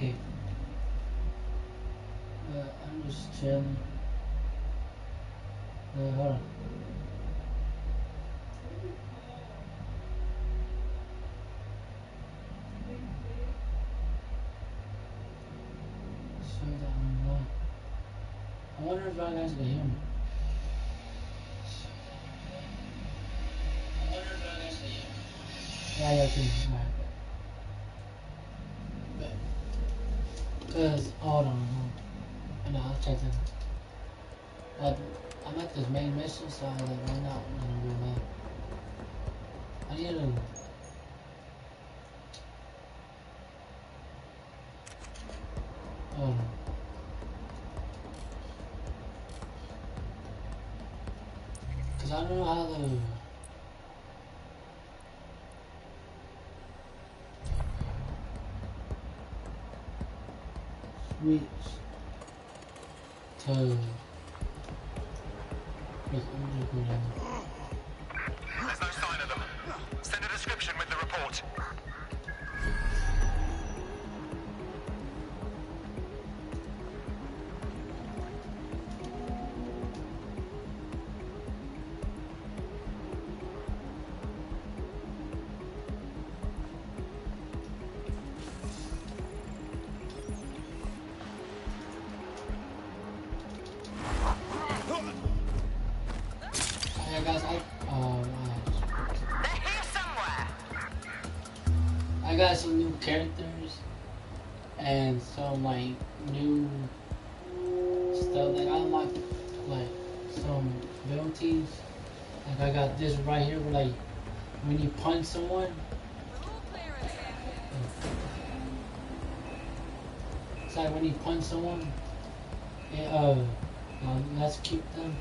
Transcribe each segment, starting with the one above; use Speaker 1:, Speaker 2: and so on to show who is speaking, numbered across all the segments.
Speaker 1: Okay. I'm just chilling. Hold on. So that I wonder if you guys can hear me. Yeah, yeah, okay. Alright. Cause hold on. And I'll check that. I'm at this main mission, so I was like, why not? I'm gonna go back. I need to. Hold on. Cause I don't know how to. Switch to. Wait, let me just go down.
Speaker 2: There's no sign of them. Send a description with the report.
Speaker 1: Yeah, guys,
Speaker 2: They're here somewhere.
Speaker 1: I got some new characters and some like new stuff. Like I unlocked like some abilities. Like I got this right here, where like when you punch someone. It's like when you punch someone, it let's keep them.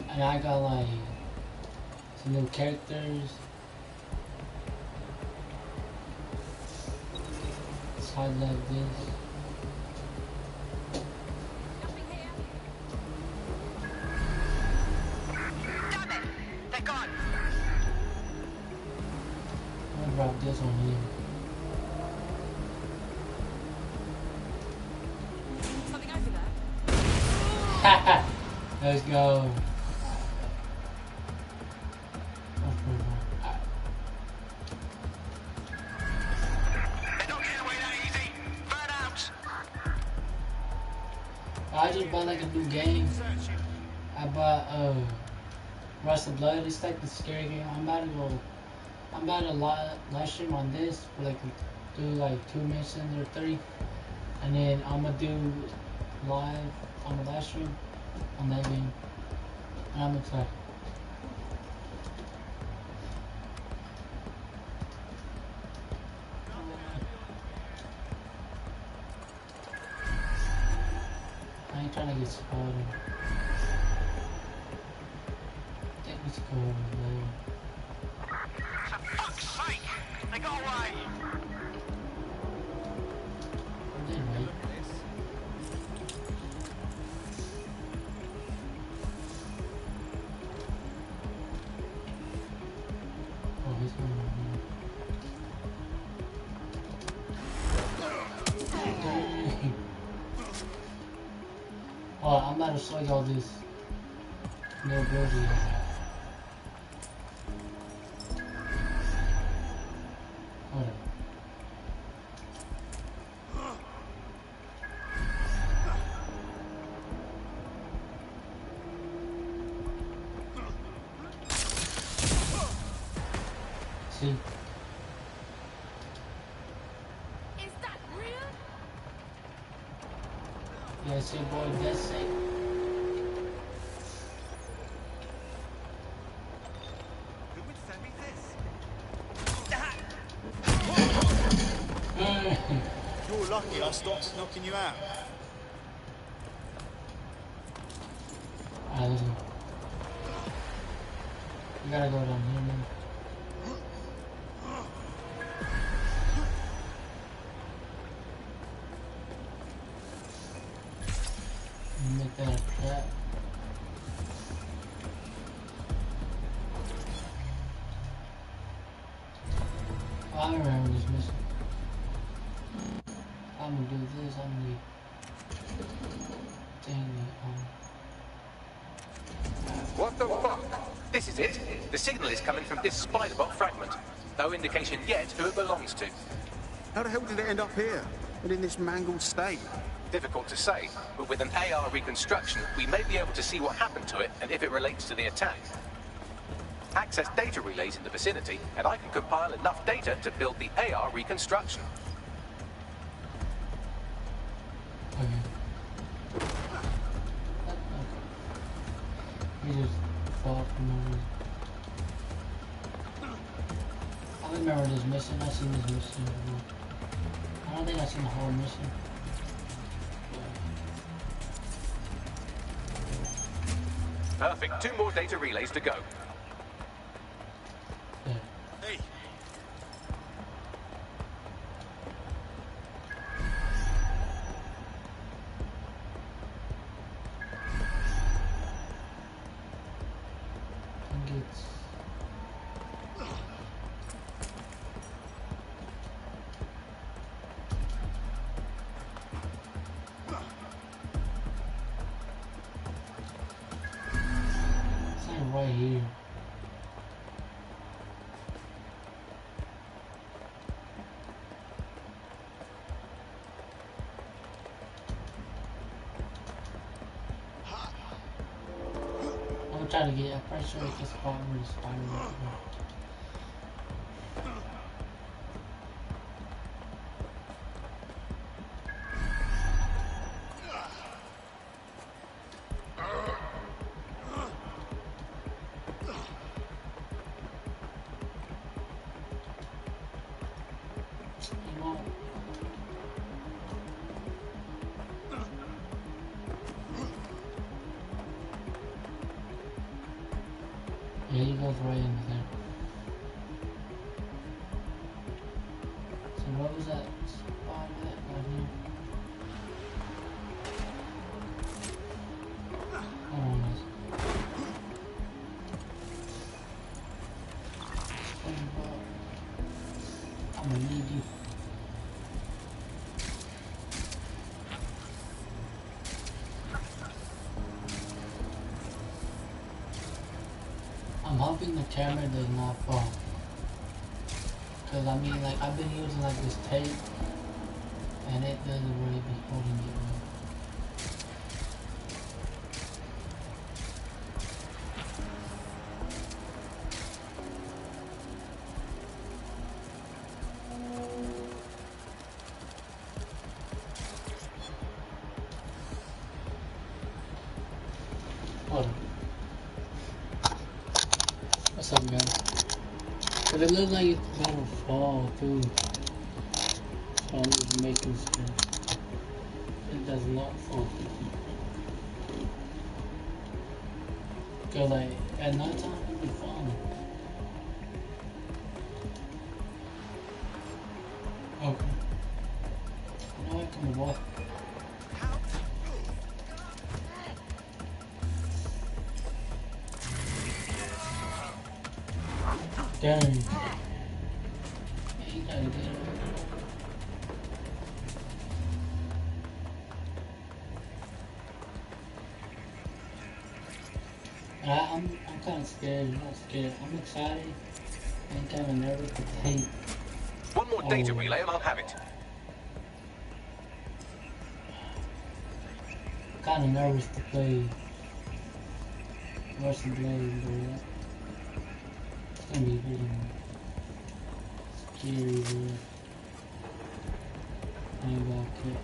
Speaker 1: And I got like some new characters. Side like this.
Speaker 2: Damn it! They're gone.
Speaker 1: I'm gonna drop this on here.
Speaker 3: Something over there.
Speaker 1: Haha! Let's go.
Speaker 2: They're not getting away that easy. Burn out.
Speaker 1: I just bought like a new game. I bought Rust of Blood. It's like the scary game. I'm about to live stream on this for like do like 2 missions or 3, and then I'm gonna do live on the live stream on that game. And I'm excited. I ain't trying to get spotted. Take me to go over there.
Speaker 2: For fuck's sake! They got away.
Speaker 1: I did right. Oh, he's going over here. Dang. Oh, I'm about to show y'all this new ability. Hold on. See?
Speaker 3: Is that real?
Speaker 1: Yeah, see, boy, that's it.
Speaker 2: Who would send me this?
Speaker 4: You're lucky I stopped knocking you out.
Speaker 1: Alright, let's go. We gotta go down here, man. Make that a trap. Oh, I remember this mission. I I'm gonna do this. I'm gonna
Speaker 5: What the fuck? This is it. The signal is coming from this spider-bot fragment. No indication yet who it belongs to.
Speaker 4: How the hell did it end up here? And in this mangled state?
Speaker 5: Difficult to say, but with an AR reconstruction, we may be able to see what happened to it and if it relates to the attack. Access data relays in the vicinity, and I can compile enough data to build the AR reconstruction.
Speaker 1: He just fought for no reason. I remember this mission. I've seen this mission before. I don't think I've seen the whole mission.
Speaker 5: Perfect. 2 more data relays to go.
Speaker 1: Yeah.
Speaker 4: Hey,
Speaker 1: I think it's... It's like right here. I'm gonna try to get, I'm pretty sure it's the spot where the spider is. You know, yeah, he goes right into there. So what was that spot at right here? Hold on, guys. I'm gonna need you. I'm hoping the camera does not fall. Cause I mean, like, I've been using like this tape and it doesn't really be holding it well. Hold on. What's up, guys? But it looks like it's gonna fall too. So I'm just making sure it does not fall. Cause like at nighttime it be falling. Okay. You know what? Come on, boy. Dang. Yeah, you gotta get it. I'm kind of scared. I'm not scared. I'm excited and kind of nervous to take.
Speaker 5: 1 more data relay and I'll have it.
Speaker 1: Kind of nervous to play Russian Blade, bro. It's gonna be really scary, bro. I ain't gonna care.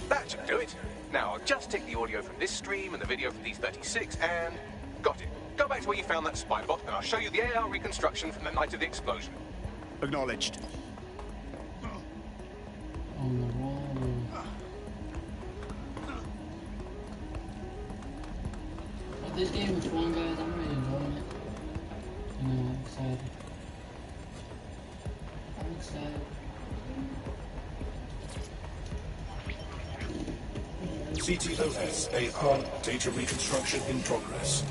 Speaker 5: That should do it. Now, I'll just take the audio from this stream and the video from D36 and... got it. Go back to where you found that spy bot and I'll show you the AR reconstruction from the night of the explosion.
Speaker 4: acknowledged.
Speaker 1: This game is fun, guys. I'm really enjoying it. You know, I'm excited. I'm excited.
Speaker 6: CTOS AR. Data reconstruction in progress.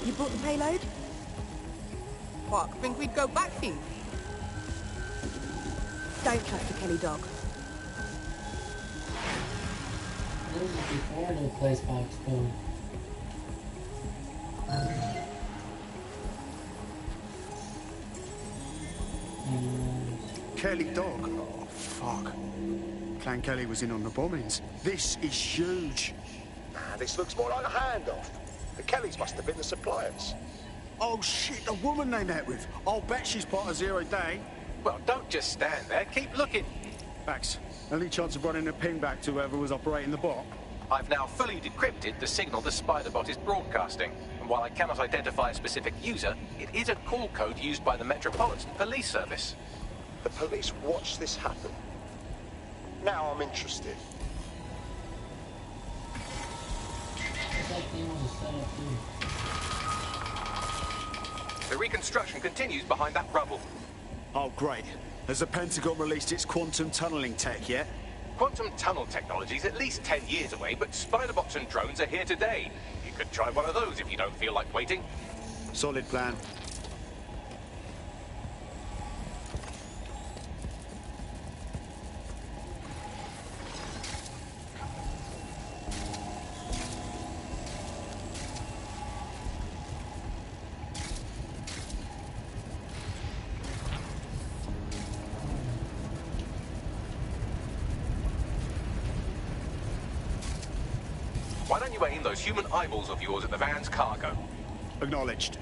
Speaker 7: You brought the payload?
Speaker 8: What, think we'd go back here?
Speaker 7: Don't trust the Kelly dog.
Speaker 1: This is before the place got exposed.
Speaker 4: Kelly dog? Oh, fuck. Clan Kelly was in on the bombings. This is huge.
Speaker 9: Nah, this looks more like a handoff. The Kellys must have been the suppliers.
Speaker 4: Oh, shit, the woman they met with. I'll bet she's part of Zero Day.
Speaker 5: Well, don't just stand there. Keep looking.
Speaker 4: Max, any chance of running a ping back to whoever was operating the bot?
Speaker 5: I've now fully decrypted the signal the Spider-Bot is broadcasting. And while I cannot identify a specific user, it is a call code used by the Metropolitan Police Service.
Speaker 9: The police watched this happen. Now I'm interested.
Speaker 1: That thing was set up too.
Speaker 5: The reconstruction continues behind that rubble.
Speaker 4: Oh, great. Has the Pentagon released its quantum tunneling tech yet?
Speaker 5: Quantum tunnel technology is at least 10 years away, but Spider-Bots and drones are here today. You could try one of those if you don't feel like waiting.
Speaker 4: Solid plan.
Speaker 5: Why don't you aim those human eyeballs of yours at the van's cargo?
Speaker 4: Acknowledged.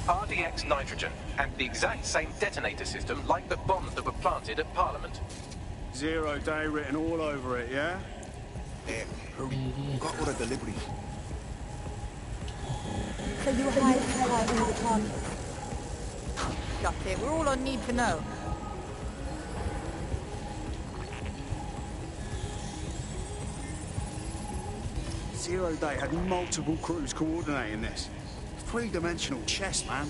Speaker 5: RDX nitrogen, and the exact same detonator system like the bombs that were planted at Parliament.
Speaker 4: Zero Day written all over it, yeah? Yeah, hurry. Got all the deliveries.
Speaker 7: So you hide all the targets?
Speaker 8: Got it. We're all on need to know.
Speaker 4: Zero Day had multiple crews coordinating this. Three-dimensional chess, man.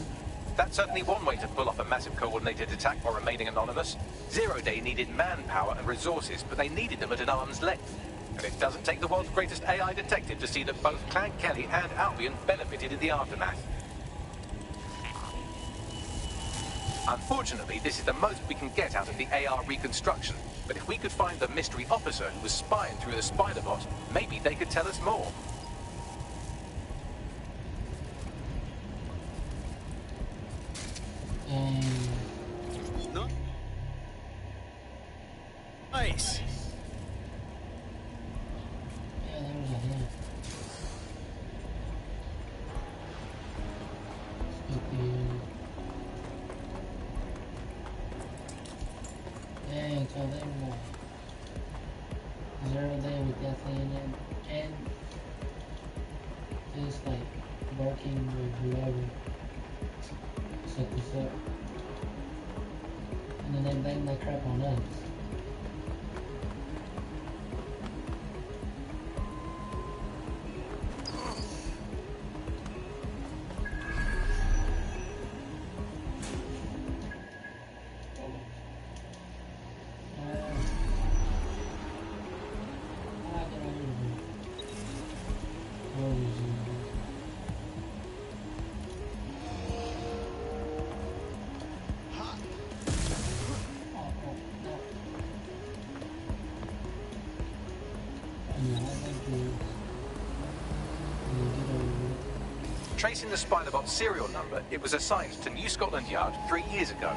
Speaker 5: That's certainly one way to pull off a massive coordinated attack while remaining anonymous. Zero Day needed manpower and resources, but they needed them at an arm's length. And it doesn't take the world's greatest AI detective to see that both Clan Kelly and Albion benefited in the aftermath. Unfortunately, this is the most we can get out of the AR reconstruction. But if we could find the mystery officer who was spying through the Spider-Bot, maybe they could tell us more.
Speaker 4: No? Nice.
Speaker 1: Yeah, there was a hit. Spooky. Dang, so they were Zero Day with definitely in it, and just like working with whoever set this up, and then they blame that crap on us.
Speaker 5: Tracing the Spider-Bot serial number, it was assigned to New Scotland Yard 3 years ago.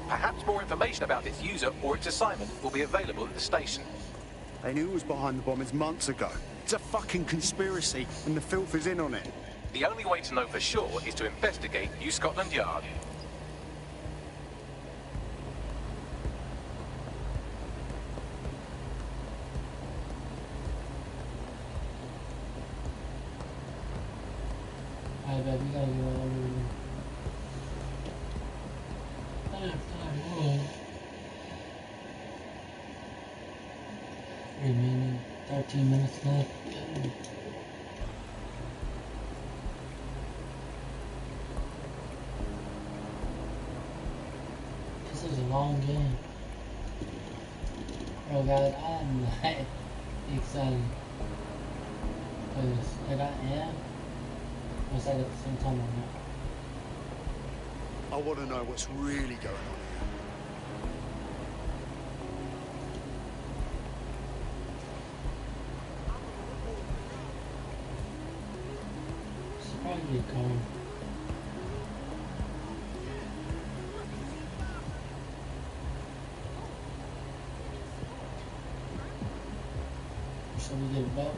Speaker 5: Perhaps more information about its user or its assignment will be available at the station.
Speaker 4: They knew it was behind the bombings months ago. It's a fucking conspiracy, and the filth is in on it.
Speaker 5: The only way to know for sure is to investigate New Scotland Yard.
Speaker 1: Alright, babe, we gotta go over here. I have time. 14 minutes left. This is a long game. Bro, guys, I'm like excited. Because like I am. It's like at the same time I'm not.
Speaker 4: I want to know what's really going on.
Speaker 1: It's probably gone. So we get a boat.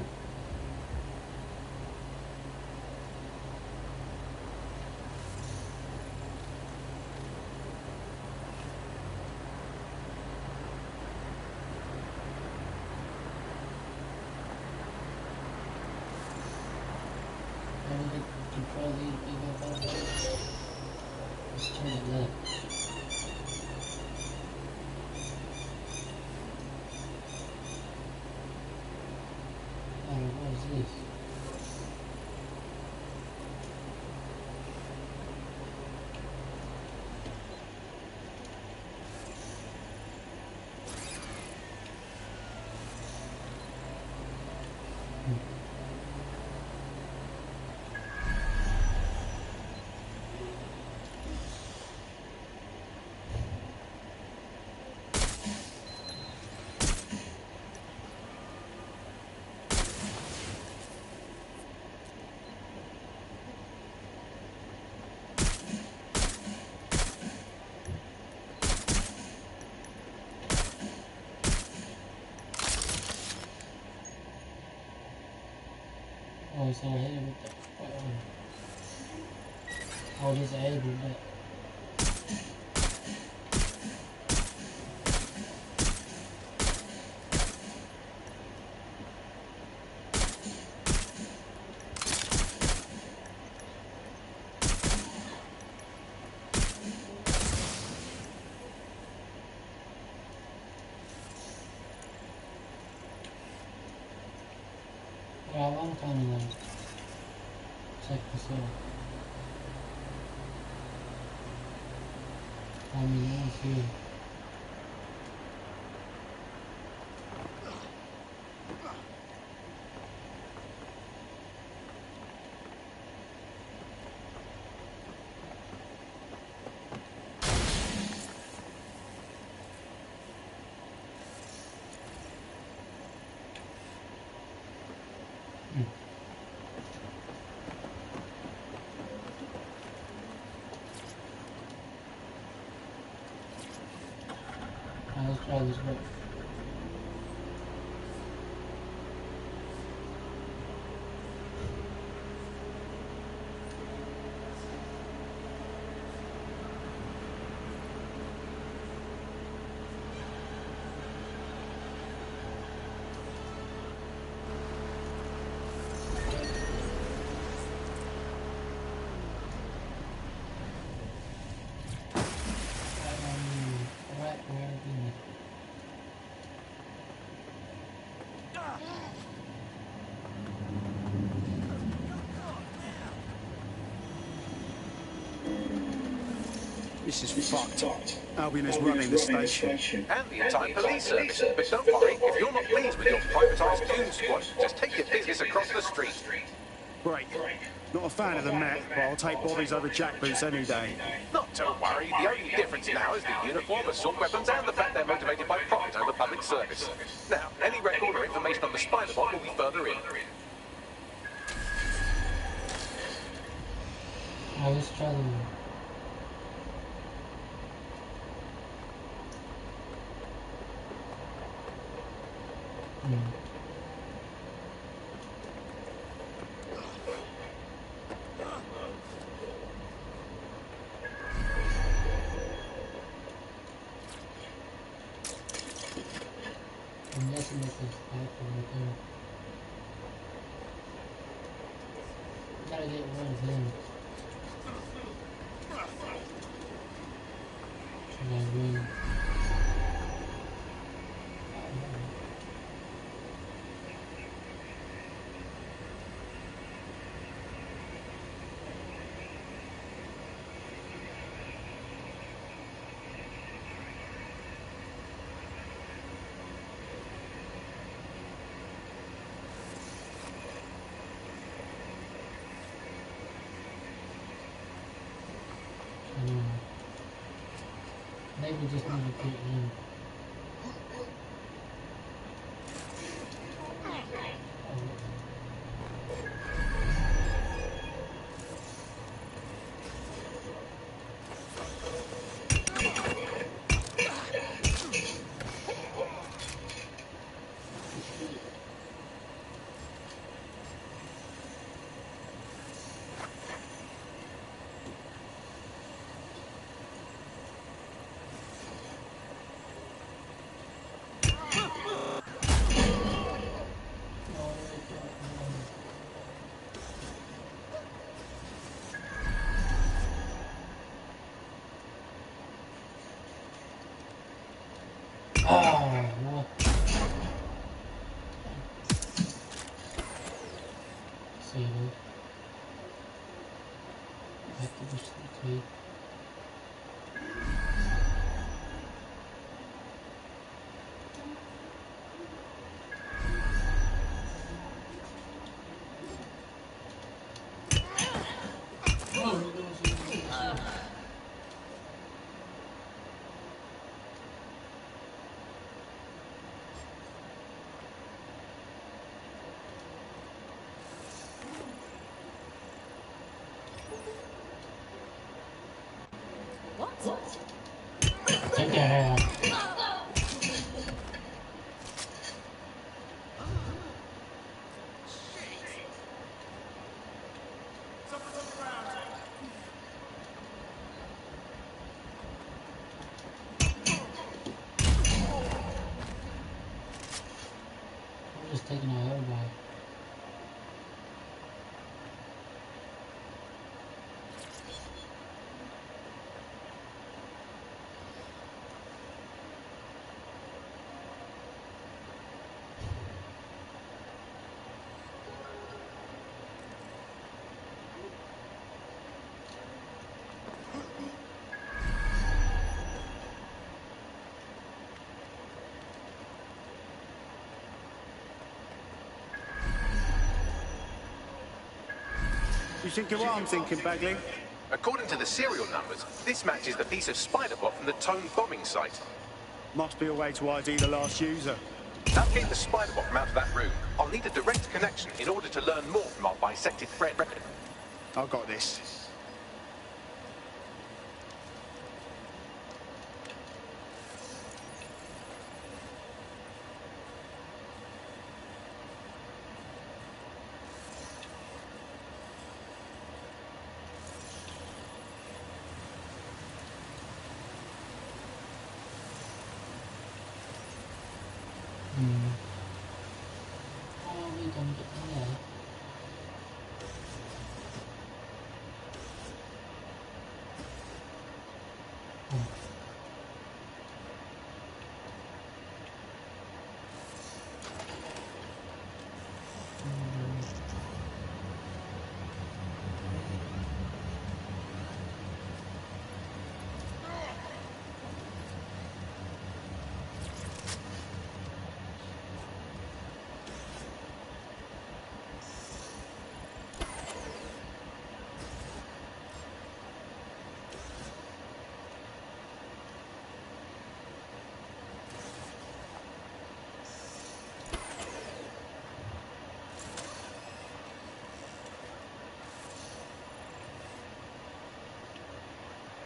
Speaker 1: Control these big boats. Let's turn it left. Oh, what is this? Oh, so I hit it with the oh, disabled that. Well, I want to kind of like check this out. I mean, no one's here. Let's try this boat.
Speaker 4: This is fucked. Albion is running the station.
Speaker 5: And the entire police service. But don't worry, if you're not pleased with your privatised goon squad, just take your business across the street.
Speaker 4: Great. Not a fan of the Met, but I'll take Bobby's over jackboots any day.
Speaker 5: Not to worry, the only difference now is the uniform, assault weapons, and the fact they're motivated by profit over public service. Now, any record or information on the Spider-Bot will be further in.
Speaker 1: Alright, let's try the I'm guessing this is back over there. Gotta get one of them. Should I win? Maybe just need to get in. Oh, what? Save it. Back to the street. Take care. We're just taking out everybody.
Speaker 4: You thinking what I'm thinking, Bagley?
Speaker 5: According to the serial numbers, this matches the piece of Spiderbot from the Tone bombing site.
Speaker 4: Must be a way to ID the last user.
Speaker 5: To navigate the Spiderbot from out of that room, I'll need a direct connection in order to learn more from our bisected friend.
Speaker 4: I've got this.
Speaker 1: How are we gonna get in there?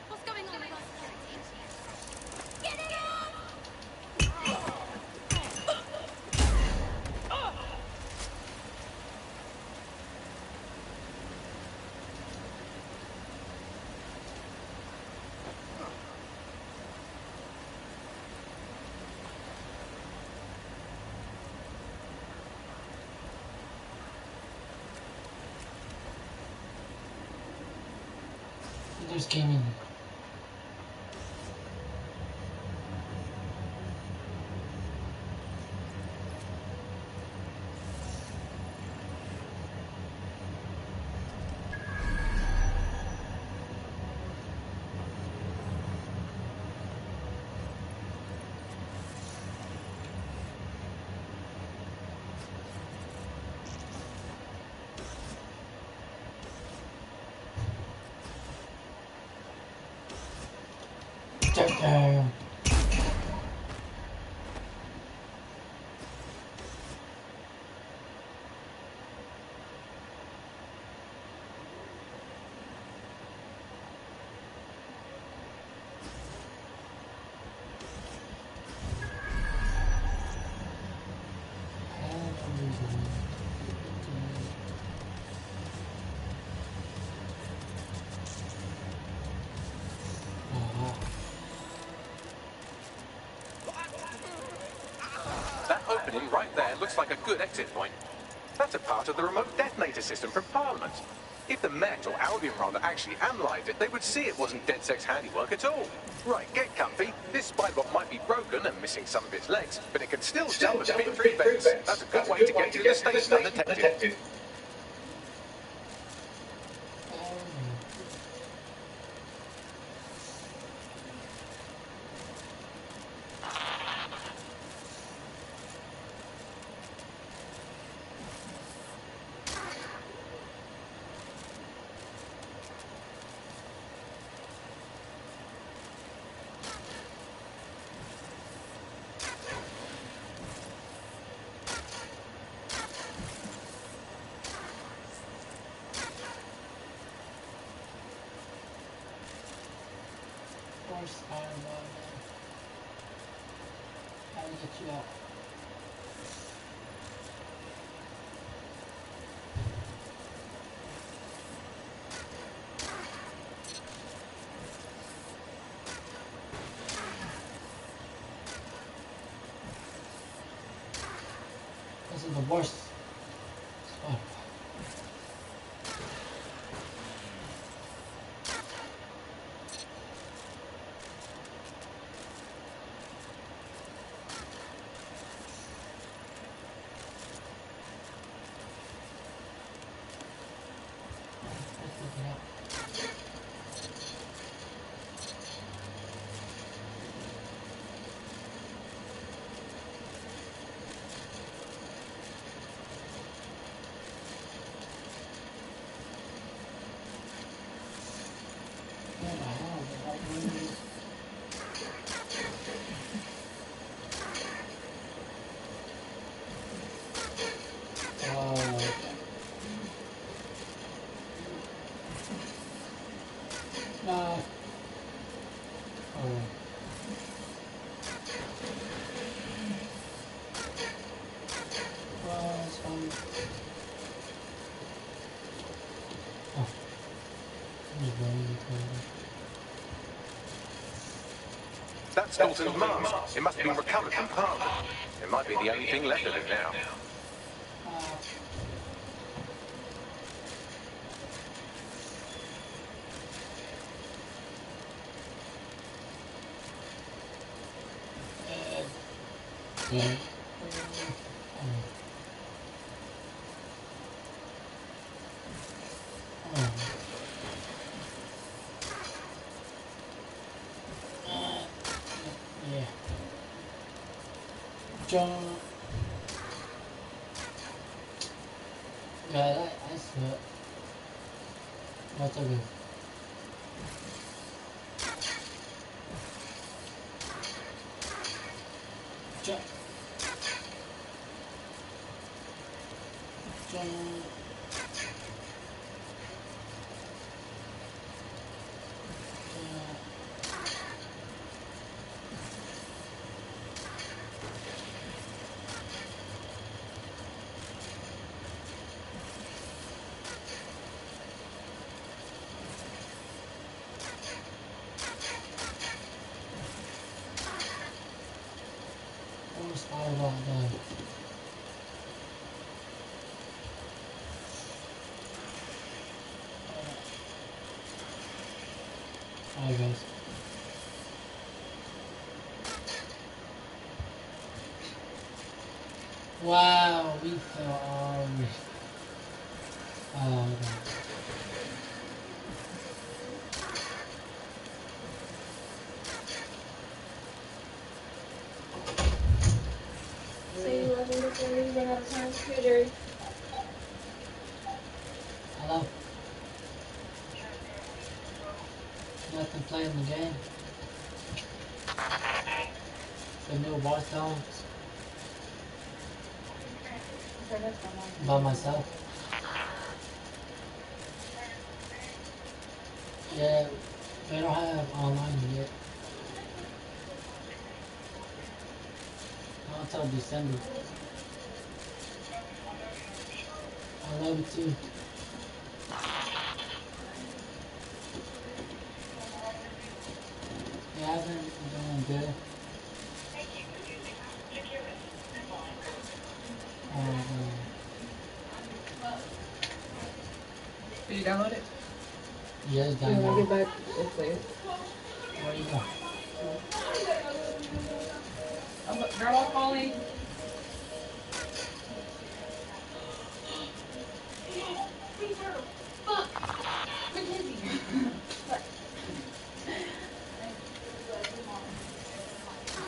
Speaker 3: What's going on with our security? Get it on!
Speaker 1: He just came in. Damn.
Speaker 5: That opening right there looks like a good exit point. That's a part of the remote detonator system from Parliament. If the Met, or Albion rather, actually analysed it, they would see it wasn't DedSec's handiwork at all. Right, get comfy. This spybot might be broken and missing some of its legs, but it can still jump and fit through vents. That's a good way to get to the station undetected.
Speaker 1: How to get you out? This is the worst spot. No. Oh. Well, it's fine. Oh. I'm just going to
Speaker 5: That's Dalton's mask. It must have been recovered from Parliament. It might be the only thing left of it now.
Speaker 1: Yeah. Yeah. John. Yeah, that's it. What's up? Jump. Jump. Almost all of that done. Alright guys. Wow, we fell oh no.
Speaker 3: So you love me before we run out of time, Scooter.
Speaker 1: Hello? Nothing playing the game. The new Watch Dogs. By myself. Yeah, they don't have online yet. Not until December. I love it too. Yeah, I've been doing good.
Speaker 10: Did you download it?
Speaker 1: Yeah, it's
Speaker 10: When I
Speaker 1: downloaded.
Speaker 10: get back, we'll play it.
Speaker 1: Where you go?
Speaker 10: Grandma calling.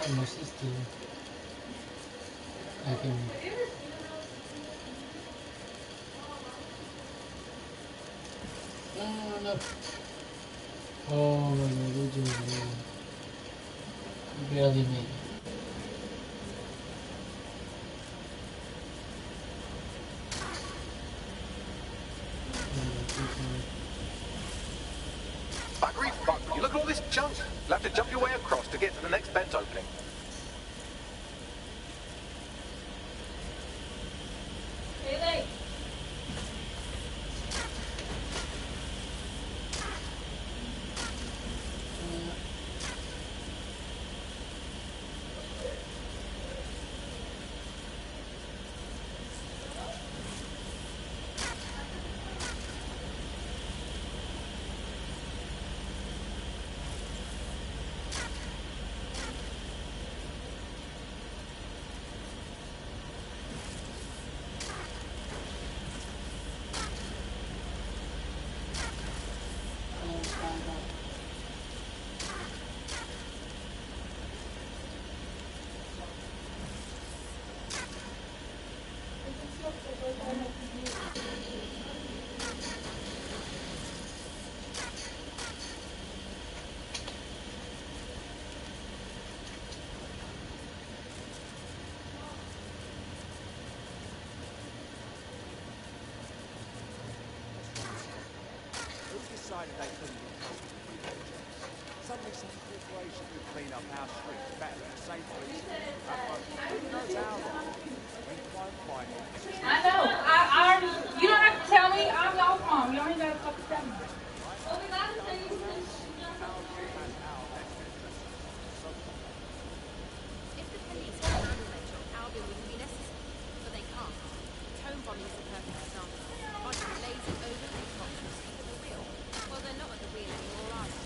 Speaker 1: Oh, my sister. I can. No. Oh my god, we just barely made it.
Speaker 5: Buggery fuck. You look at all this junk. You'll have to jump your way across to get to the next vent opening.
Speaker 4: Who decided they couldn't be trusted with projects? Suddenly some corporation could clean up our streets better than the same police. Who knows how long? We won't find it.
Speaker 10: I know. I already. You don't have to tell me. I'm y'all's mom. You don't even have to fucking tell me. Well, we got to tell you.
Speaker 3: If the police could handle their job, Albion wouldn't be necessary. But they can't. Tone bombing is the perfect example. Bunch of lazy, overly cops who see that they're real. Well, they're not at the wheel anymore, are they?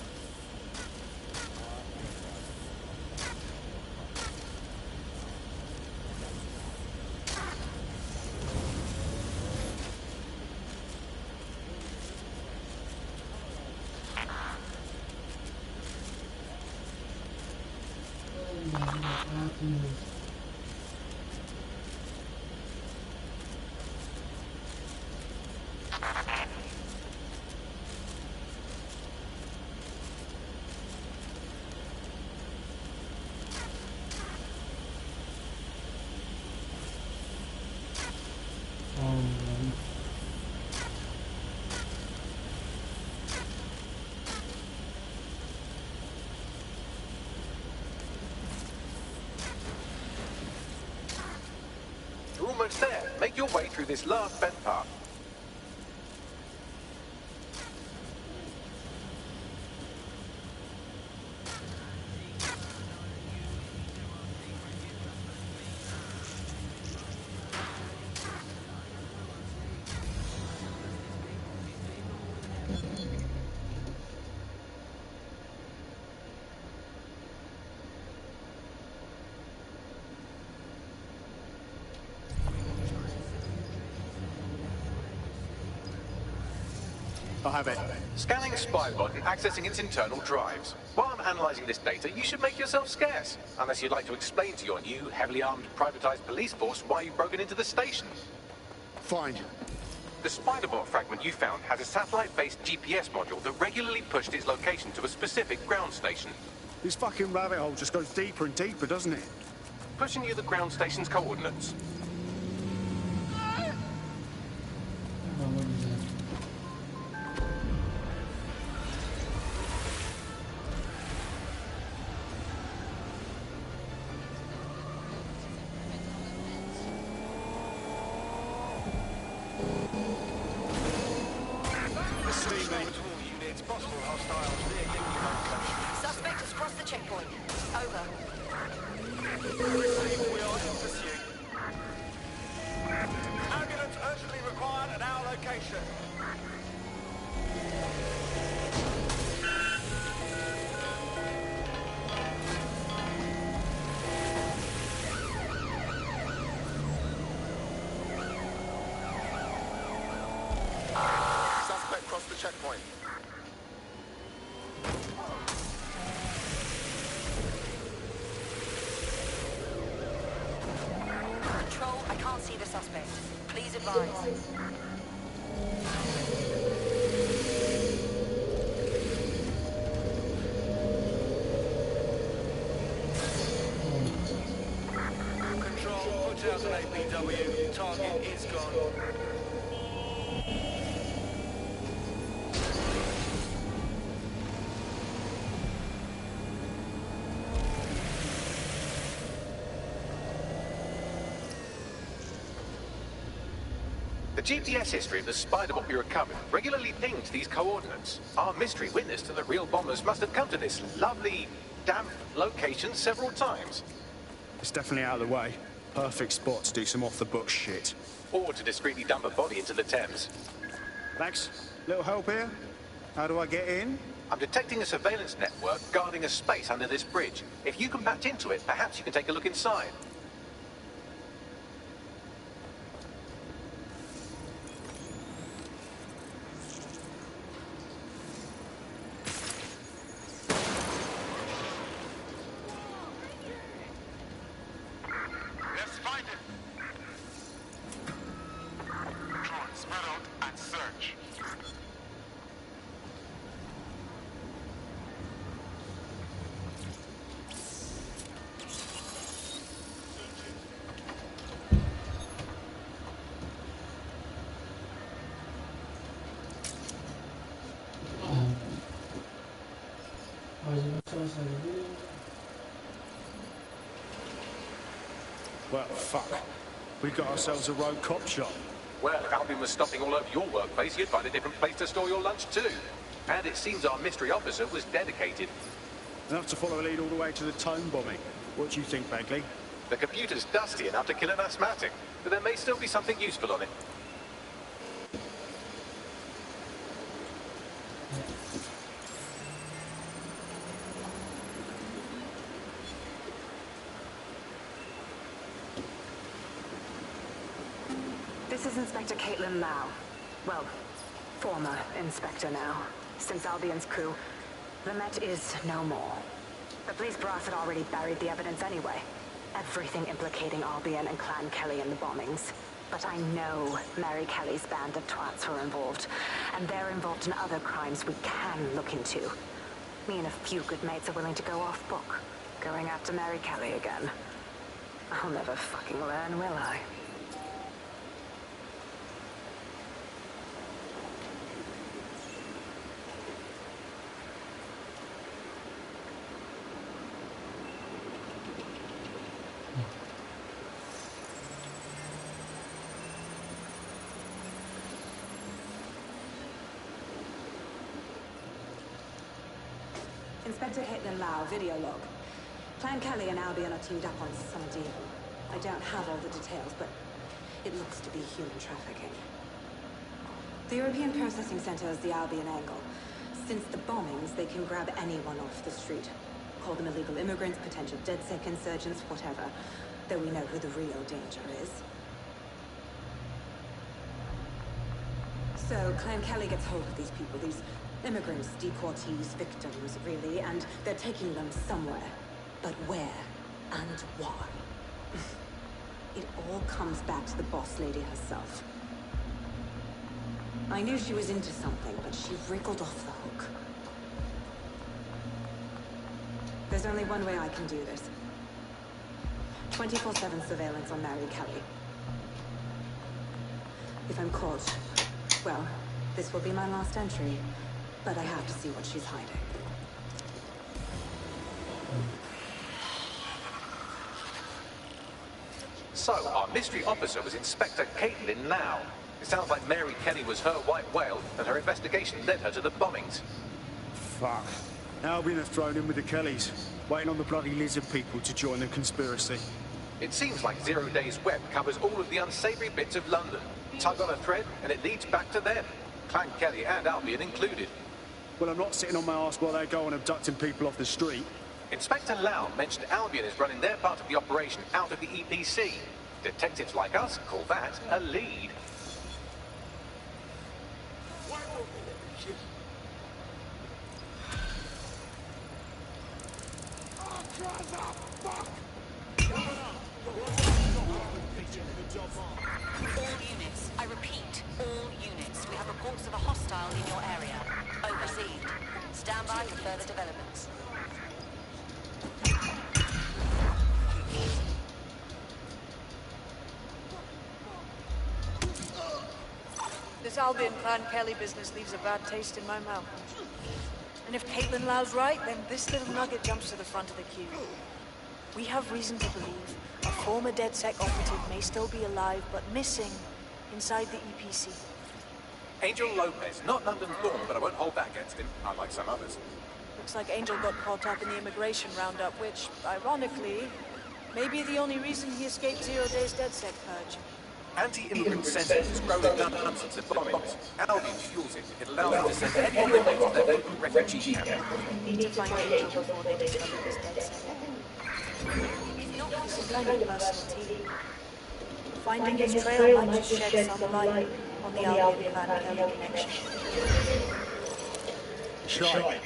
Speaker 5: You're almost there. Make your way through this last vent part.
Speaker 4: I have it.
Speaker 5: Scanning Spybot and accessing its internal drives. While I'm analysing this data, you should make yourself scarce. Unless you'd like to explain to your new, heavily armed, privatised police force why you've broken into the station.
Speaker 4: Fine.
Speaker 5: The Spiderbot fragment you found has a satellite-based GPS module that regularly pushed its location to a specific ground station.
Speaker 4: This fucking rabbit hole just goes deeper and deeper, doesn't it?
Speaker 5: Pushing you the ground station's coordinates.
Speaker 11: Suspect has crossed the checkpoint. Over.
Speaker 2: We are in pursuit. Ambulance urgently required at our location.
Speaker 9: Suspect crossed the checkpoint.
Speaker 11: Control, I can't see the suspect. Please advise.
Speaker 2: Control, put out an APW. Target is gone.
Speaker 5: The GPS history of the Spider-Bot we recovered regularly pings these coordinates. Our mystery witness to the real bombers must have come to this lovely, damp location several times.
Speaker 4: It's definitely out of the way. Perfect spot to do some off-the-book shit.
Speaker 5: Or to discreetly dump a body into the Thames.
Speaker 4: Thanks. Little help here? How do I get in?
Speaker 5: I'm detecting a surveillance network guarding a space under this bridge. If you can patch into it, perhaps you can take a look inside.
Speaker 2: Let's find it. Drone, spread out and search.
Speaker 4: Well, fuck. We got ourselves a rogue cop shop.
Speaker 5: Well, if Albion was stopping all over your workplace, you'd find a different place to store your lunch too. And it seems our mystery officer was dedicated.
Speaker 4: Enough to follow a lead all the way to the Tone bombing. What do you think, Bagley?
Speaker 5: The computer's dusty enough to kill an asthmatic, but there may still be something useful on it.
Speaker 12: This is Inspector Caitlin Lau. Well, former inspector now. Since Albion's coup, the Met is no more. The police brass had already buried the evidence anyway. Everything implicating Albion and Clan Kelly in the bombings. But I know Mary Kelly's band of twats were involved, and they're involved in other crimes we can look into. Me and a few good mates are willing to go off book, going after Mary Kelly again. I'll never fucking learn, will I? Inspector Caitlin Lau, video log. Clan Kelly and Albion are teamed up on some deal. I don't have all the details, but it looks to be human trafficking. The European Processing Center is the Albion angle. Since the bombings, they can grab anyone off the street. Call them illegal immigrants, potential DedSec insurgents, whatever. Though we know who the real danger is. So, Clan Kelly gets hold of these people, these immigrants, deportees, victims, really, and they're taking them somewhere. But where and why? It all comes back to the boss lady herself. I knew she was into something, but she wriggled off the hook. There's only one way I can do this. 24/7 surveillance on Mary Kelly. If I'm caught, well, this will be my last entry. But I have to see what she's hiding.
Speaker 5: So, our mystery officer was Inspector Caitlin Lau. It sounds like Mary Kelly was her white whale, and her investigation led her to the bombings.
Speaker 13: Fuck. Albion have thrown in with the Kellys, waiting on the bloody lizard people to join the conspiracy.
Speaker 5: It seems like Zero Days Web covers all of the unsavory bits of London. Tug on a thread, and it leads back to them. Clan Kelly and Albion included.
Speaker 13: Well, I'm not sitting on my ass while they go on abducting people off the street.
Speaker 5: Inspector Lau mentioned Albion is running their part of the operation out of the EPC. Detectives like us call that a lead.
Speaker 11: All units, I repeat, all units. We have reports of a hostile in your area. Overseed. Stand by for further developments.
Speaker 14: This Albion Clan Kelly business leaves a bad taste in my mouth. And if Caitlin Lau's right, then this little nugget jumps to the front of the queue. We have reason to believe a former DedSec operative may still be alive, but missing inside the EPC.
Speaker 5: Angel Lopez, not London born, but I won't hold that against him, unlike some others.
Speaker 14: Looks like Angel got caught up in the immigration roundup, which, ironically, may be the only reason he escaped 0 Days DedSec purge.
Speaker 5: Anti-immigrant sentiment has grown in London since the bombings. Albion fuels it. It allows them to send anyone they want to their local refugee camp.
Speaker 14: Need to find Angel before they discover this DedSec. This is kind of personal team. Finding his trail might just shed some light on the Albion Clan Kelly connection.
Speaker 13: Shite.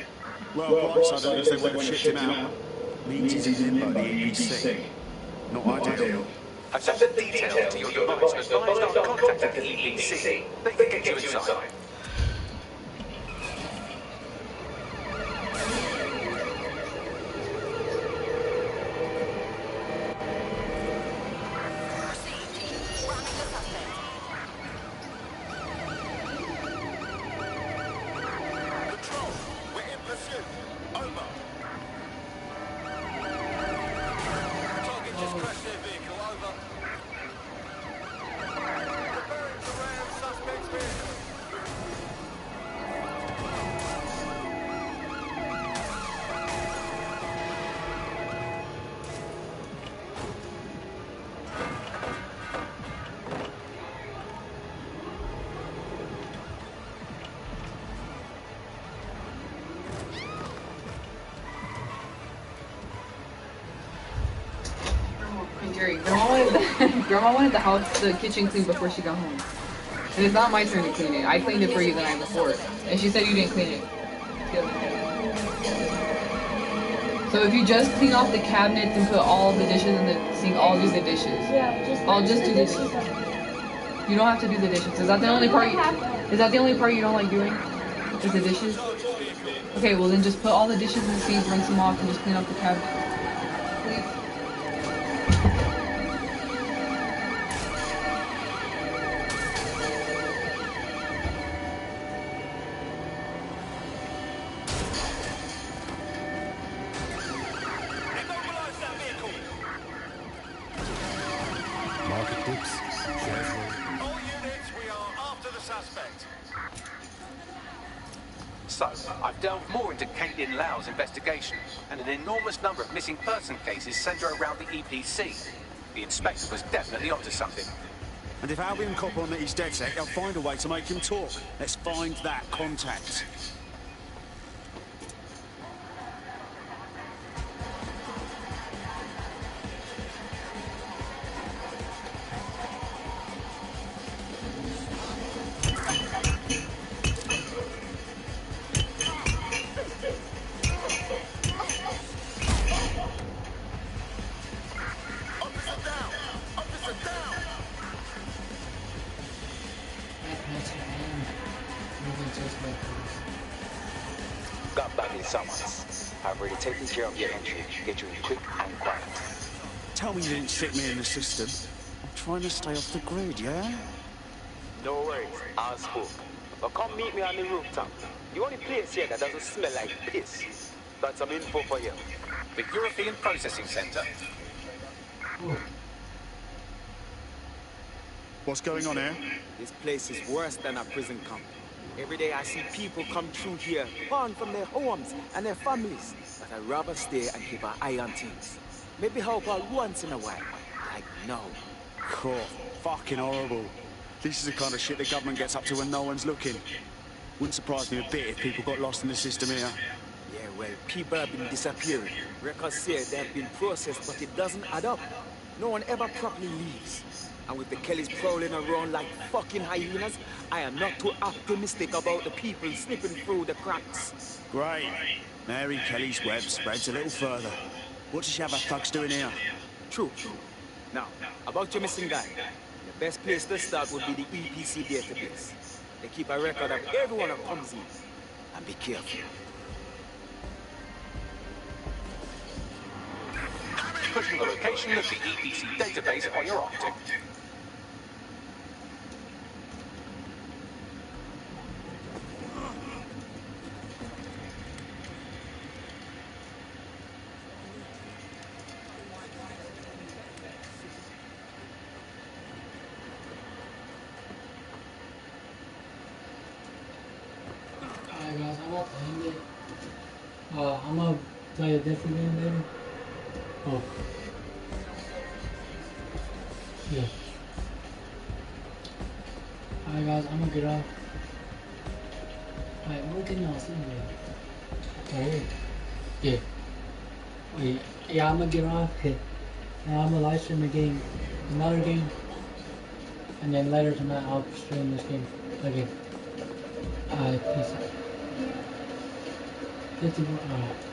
Speaker 13: Well, blindsided as they went and shipped him out. Means he's in limbo at the EPC. Not ideal.
Speaker 5: I've sent the details to your device and advised our contact at the EPC. They can get you inside.
Speaker 15: Grandma wanted the kitchen cleaned before she got home. And it's not my turn to clean it. I cleaned it for you the night before. And she said you didn't clean it. So if you just clean off the cabinets and put all the dishes in the sink, I'll do the dishes.
Speaker 10: Yeah,
Speaker 15: I'll just do the dishes. You don't have to do the dishes. Is that the only part you don't like doing? Is the dishes? Okay, well then just put all the dishes in the sink, rinse them off, and just clean up the cabinet. Please.
Speaker 5: So, I've delved more into Caitlin Lau's investigation, and an enormous number of missing person cases centre around the EPC. The inspector was definitely onto something.
Speaker 13: And if Albion cop on that he's DedSec, they'll find a way to make him talk. Let's find that contact.
Speaker 5: Got back in someone.
Speaker 16: I've already taken care of your entry. Get you in quick and quiet.
Speaker 13: Tell me you didn't stick me in the system. I'm trying to stay off the grid, yeah?
Speaker 16: No worries, I'll spoke. But come meet me on the rooftop. The only place here that doesn't smell like piss. Got some info for you.
Speaker 5: The European Processing Center.
Speaker 13: What's going on here?
Speaker 16: This place is worse than a prison camp. Every day I see people come through here, gone from their homes and their families. But I'd rather stay and keep an eye on things. Maybe help out once in a while. Like now.
Speaker 13: Cool. Fucking horrible. This is the kind of shit the government gets up to when no one's looking. Wouldn't surprise me a bit if people got lost in the system here.
Speaker 16: Yeah, well, people have been disappearing. Records say they have been processed, but it doesn't add up. No one ever properly leaves. And with the Kellys prowling around like fucking hyenas, I am not too optimistic about the people slipping through the cracks.
Speaker 13: Great. Mary Kelly's web spreads a little further. What does she have her thugs doing here?
Speaker 16: True. Now, about your missing guy. The best place to start would be the EPC database. They keep a record of everyone who comes in. And be careful.
Speaker 5: Pushing the location of the EPC database on your optic.
Speaker 1: Alright guys, I'm about to end it. I'm gonna play a different game later. Oh. Yeah. Alright guys, I'm gonna get off. Alright, what can y'all see here? Oh. Yeah. Wait. Yeah, I'm gonna get off. Yeah. Now I'm gonna live stream the game. Another game. And then later tonight I'll stream this game again. Alright, peace out. 54.